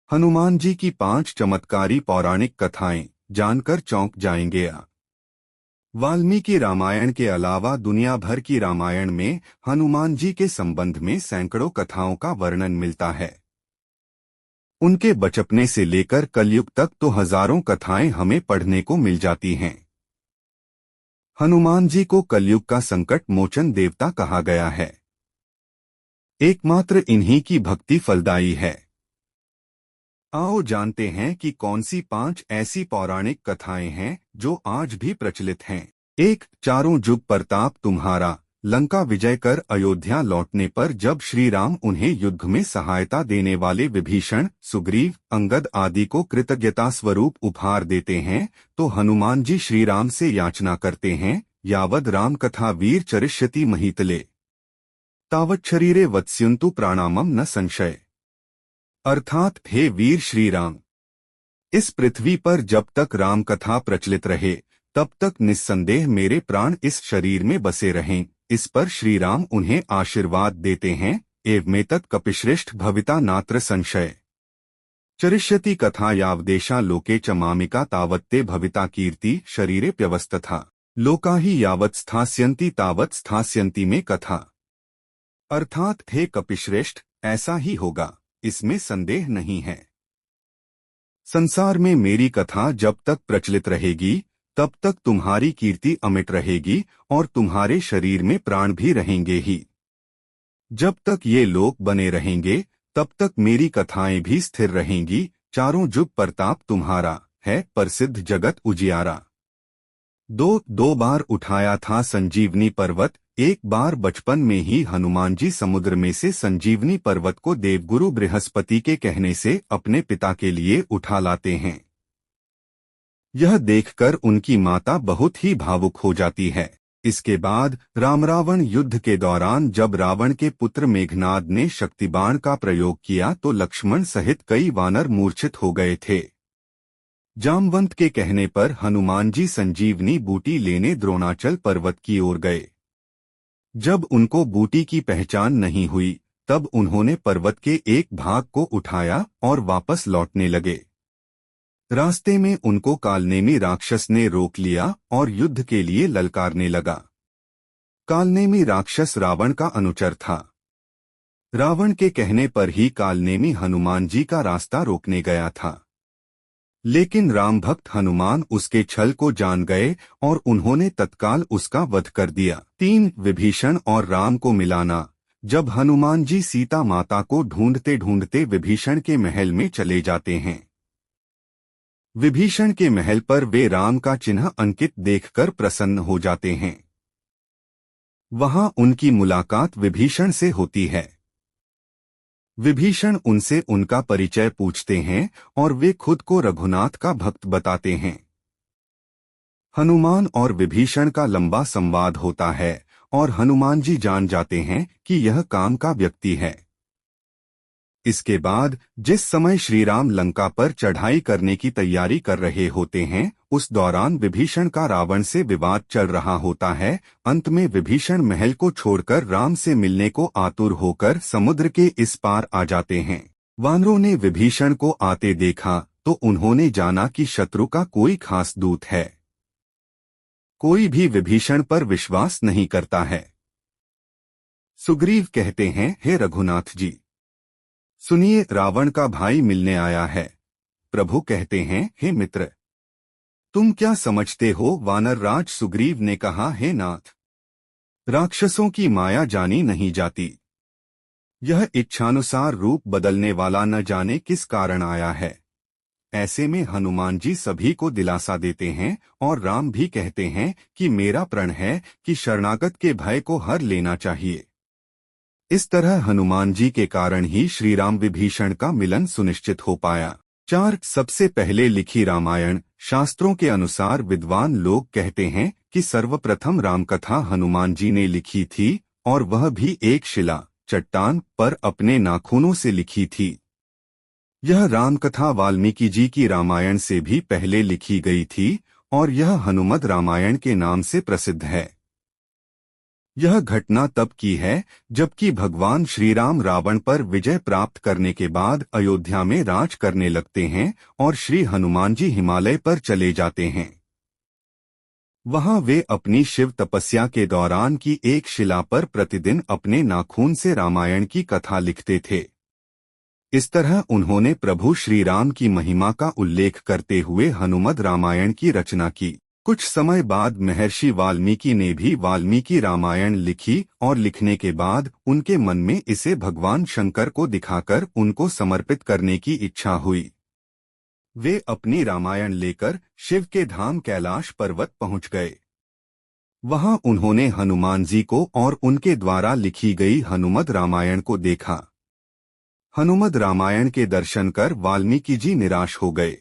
हनुमान जी की 5 चमत्कारी पौराणिक कथाएं जानकर चौंक जाएंगे आप। वाल्मीकि रामायण के अलावा दुनिया भर की रामायण में हनुमान जी के संबंध में सैकड़ों कथाओं का वर्णन मिलता है। उनके बचपने से लेकर कलयुग तक तो हजारों कथाएं हमें पढ़ने को मिल जाती हैं। हनुमान जी को कलयुग का संकट मोचन देवता कहा गया है। एकमात्र इन्हीं की भक्ति फलदायी है। आओ जानते हैं कि कौन सी 5 ऐसी पौराणिक कथाएं हैं जो आज भी प्रचलित हैं। 1. चारों जुग प्रताप तुम्हारा। लंका विजय कर अयोध्या लौटने पर जब श्री राम उन्हें युद्ध में सहायता देने वाले विभीषण, सुग्रीव, अंगद आदि को कृतज्ञता स्वरूप उपहार देते हैं, तो हनुमान जी श्री राम से याचना करते हैं, यावद राम कथा वीर चरिष्यति महितले तावत् शरीरे वत्स्यन्तु प्राणामम न संशय। अर्थात हे वीर श्री राम, इस पृथ्वी पर जब तक राम कथा प्रचलित रहे तब तक निस्संदेह मेरे प्राण इस शरीर में बसे रहें। इस पर श्री राम उन्हें आशीर्वाद देते हैं, एवमेतत् कपिश्रेष्ठ भविता नात्र संशय। चरिष्यति कथा यावदेशा लोके च मामिका तावत्ते भविता कीर्ति शरीरे प्यवस्था लोका ही यावत् स्थास्यन्ति तावत् स्थास्यन्ति में कथा। अर्थात हे कपिश्रेष्ठ, ऐसा ही होगा, इसमें संदेह नहीं है। संसार में मेरी कथा जब तक प्रचलित रहेगी तब तक तुम्हारी कीर्ति अमिट रहेगी और तुम्हारे शरीर में प्राण भी रहेंगे ही। जब तक ये लोक बने रहेंगे तब तक मेरी कथाएं भी स्थिर रहेंगी। चारों जुग प्रताप तुम्हारा है, प्रसिद्ध जगत उजियारा। 2 बार उठाया था संजीवनी पर्वत। एक बार बचपन में ही हनुमान जी समुद्र में से संजीवनी पर्वत को देवगुरु बृहस्पति के कहने से अपने पिता के लिए उठा लाते हैं। यह देखकर उनकी माता बहुत ही भावुक हो जाती है। इसके बाद राम रावण युद्ध के दौरान जब रावण के पुत्र मेघनाद ने शक्तिबाण का प्रयोग किया तो लक्ष्मण सहित कई वानर मूर्छित हो गए थे। जामवंत के कहने पर हनुमान जी संजीवनी बूटी लेने द्रोणाचल पर्वत की ओर गए। जब उनको बूटी की पहचान नहीं हुई तब उन्होंने पर्वत के एक भाग को उठाया और वापस लौटने लगे। रास्ते में उनको कालनेमी राक्षस ने रोक लिया और युद्ध के लिए ललकारने लगा। कालनेमी राक्षस रावण का अनुचर था। रावण के कहने पर ही कालनेमी हनुमान जी का रास्ता रोकने गया था, लेकिन राम भक्त हनुमान उसके छल को जान गए और उन्होंने तत्काल उसका वध कर दिया। 3. विभीषण और राम को मिलाना। जब हनुमान जी सीता माता को ढूंढते ढूंढते विभीषण के महल में चले जाते हैं। विभीषण के महल पर वे राम का चिन्ह अंकित देखकर प्रसन्न हो जाते हैं। वहां उनकी मुलाकात विभीषण से होती है। विभीषण उनसे उनका परिचय पूछते हैं और वे खुद को रघुनाथ का भक्त बताते हैं। हनुमान और विभीषण का लंबा संवाद होता है और हनुमान जी जान जाते हैं कि यह काम का व्यक्ति है। इसके बाद जिस समय श्री राम लंका पर चढ़ाई करने की तैयारी कर रहे होते हैं, उस दौरान विभीषण का रावण से विवाद चल रहा होता है। अंत में विभीषण महल को छोड़कर राम से मिलने को आतुर होकर समुद्र के इस पार आ जाते हैं। वानरों ने विभीषण को आते देखा तो उन्होंने जाना कि शत्रु का कोई खास दूत है। कोई भी विभीषण पर विश्वास नहीं करता है। सुग्रीव कहते हैं, हे रघुनाथ जी, सुनिए, रावण का भाई मिलने आया है। प्रभु कहते हैं, हे मित्र, तुम क्या समझते हो? वानर राज सुग्रीव ने कहा, हे नाथ, राक्षसों की माया जानी नहीं जाती। यह इच्छानुसार रूप बदलने वाला न जाने किस कारण आया है। ऐसे में हनुमान जी सभी को दिलासा देते हैं और राम भी कहते हैं कि मेरा प्रण है कि शरणागत के भय को हर लेना चाहिए। इस तरह हनुमान जी के कारण ही श्री राम विभीषण का मिलन सुनिश्चित हो पाया। 4. सबसे पहले लिखी रामायण। शास्त्रों के अनुसार विद्वान लोग कहते हैं कि सर्वप्रथम रामकथा हनुमान जी ने लिखी थी और वह भी एक शिला चट्टान पर अपने नाखूनों से लिखी थी। यह रामकथा वाल्मीकि जी की रामायण से भी पहले लिखी गई थी और यह हनुमद रामायण के नाम से प्रसिद्ध है। यह घटना तब की है जबकि भगवान श्री राम रावण पर विजय प्राप्त करने के बाद अयोध्या में राज करने लगते हैं और श्री हनुमान जी हिमालय पर चले जाते हैं। वहां वे अपनी शिव तपस्या के दौरान की एक शिला पर प्रतिदिन अपने नाखून से रामायण की कथा लिखते थे। इस तरह उन्होंने प्रभु श्री राम की महिमा का उल्लेख करते हुए हनुमद रामायण की रचना की। कुछ समय बाद महर्षि वाल्मीकि ने भी वाल्मीकि रामायण लिखी और लिखने के बाद उनके मन में इसे भगवान शंकर को दिखाकर उनको समर्पित करने की इच्छा हुई। वे अपनी रामायण लेकर शिव के धाम कैलाश पर्वत पहुंच गए। वहां उन्होंने हनुमान जी को और उनके द्वारा लिखी गई हनुमद रामायण को देखा। हनुमद रामायण के दर्शन कर वाल्मीकि जी निराश हो गए।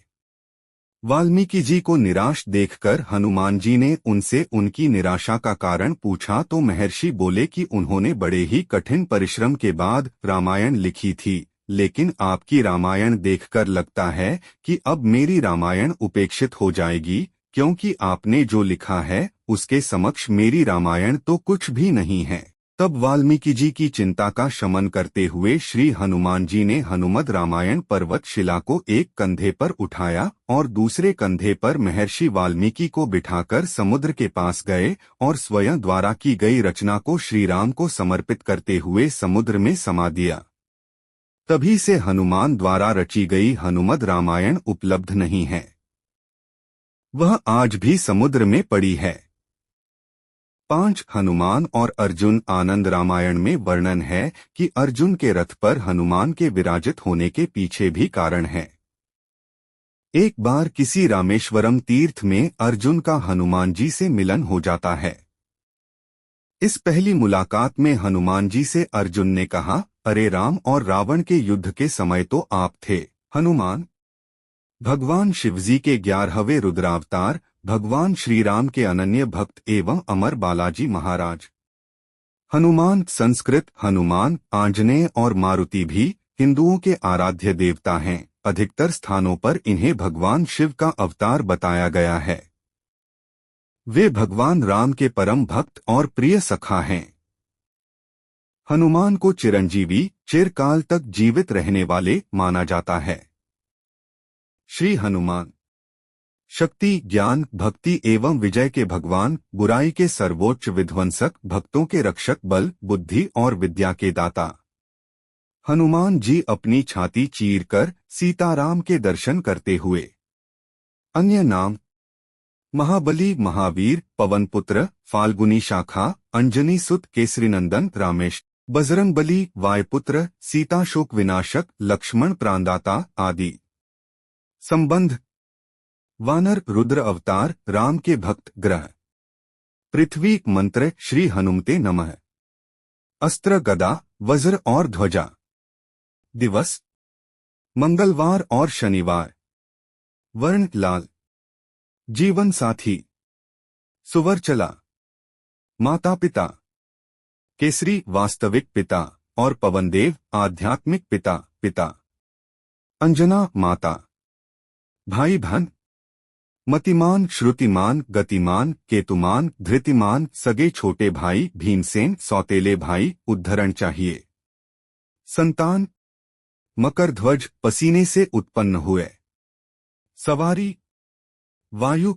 वाल्मीकि जी को निराश देखकर हनुमान जी ने उनसे उनकी निराशा का कारण पूछा तो महर्षि बोले कि उन्होंने बड़े ही कठिन परिश्रम के बाद रामायण लिखी थी, लेकिन आपकी रामायण देखकर लगता है कि अब मेरी रामायण उपेक्षित हो जाएगी, क्योंकि आपने जो लिखा है उसके समक्ष मेरी रामायण तो कुछ भी नहीं है। तब वाल्मीकि जी की चिंता का शमन करते हुए श्री हनुमान जी ने हनुमद रामायण पर्वत शिला को एक कंधे पर उठाया और दूसरे कंधे पर महर्षि वाल्मीकि को बिठाकर समुद्र के पास गए और स्वयं द्वारा की गई रचना को श्री राम को समर्पित करते हुए समुद्र में समा दिया। तभी से हनुमान द्वारा रची गई हनुमद रामायण उपलब्ध नहीं है। वह आज भी समुद्र में पड़ी है। 5 हनुमान और अर्जुन आनंद रामायण में वर्णन है कि अर्जुन के रथ पर हनुमान के विराजित होने के पीछे भी कारण है। एक बार किसी रामेश्वरम तीर्थ में अर्जुन का हनुमान जी से मिलन हो जाता है। इस पहली मुलाकात में हनुमान जी से अर्जुन ने कहा, अरे राम और रावण के युद्ध के समय तो आप थे। हनुमान भगवान शिवजी के 11वें रुद्रावतार, भगवान श्री राम के अनन्य भक्त एवं अमर बालाजी महाराज। हनुमान संस्कृत हनुमान, आंजनेय और मारुति भी हिंदुओं के आराध्य देवता हैं। अधिकतर स्थानों पर इन्हें भगवान शिव का अवतार बताया गया है। वे भगवान राम के परम भक्त और प्रिय सखा हैं। हनुमान को चिरंजीवी, चिरकाल तक जीवित रहने वाले माना जाता है। श्री हनुमान शक्ति, ज्ञान, भक्ति एवं विजय के भगवान, बुराई के सर्वोच्च विध्वंसक, भक्तों के रक्षक, बल, बुद्धि और विद्या के दाता। हनुमान जी अपनी छाती चीरकर सीताराम के दर्शन करते हुए। अन्य नाम महाबली, महावीर, पवनपुत्र, फाल्गुनी शाखा, अंजनी सुत, केसरीनंदन, रामेश, बजरंगबली, वायुपुत्र, सीता शोक विनाशक, लक्ष्मण प्राणदाता आदि। संबंध वानर, रुद्र अवतार, राम के भक्त, ग्रह। पृथ्वी मंत्र, श्री हनुमते नमः। अस्त्र, गदा, वज्र और ध्वजा। दिवस मंगलवार और शनिवार। वर्ण लाल। जीवन साथी सुवरचला। माता पिता केसरी वास्तविक पिता और पवनदेव आध्यात्मिक पिता पिता। अंजना माता। भाई बहन मतिमान, श्रुतिमान, गतिमान, केतुमान, धृतिमान, सगे छोटे भाई, भीमसेन, सौतेले भाई, उद्धरण चाहिए। संतान मकर ध्वज, पसीने से उत्पन्न हुए। सवारी वायु,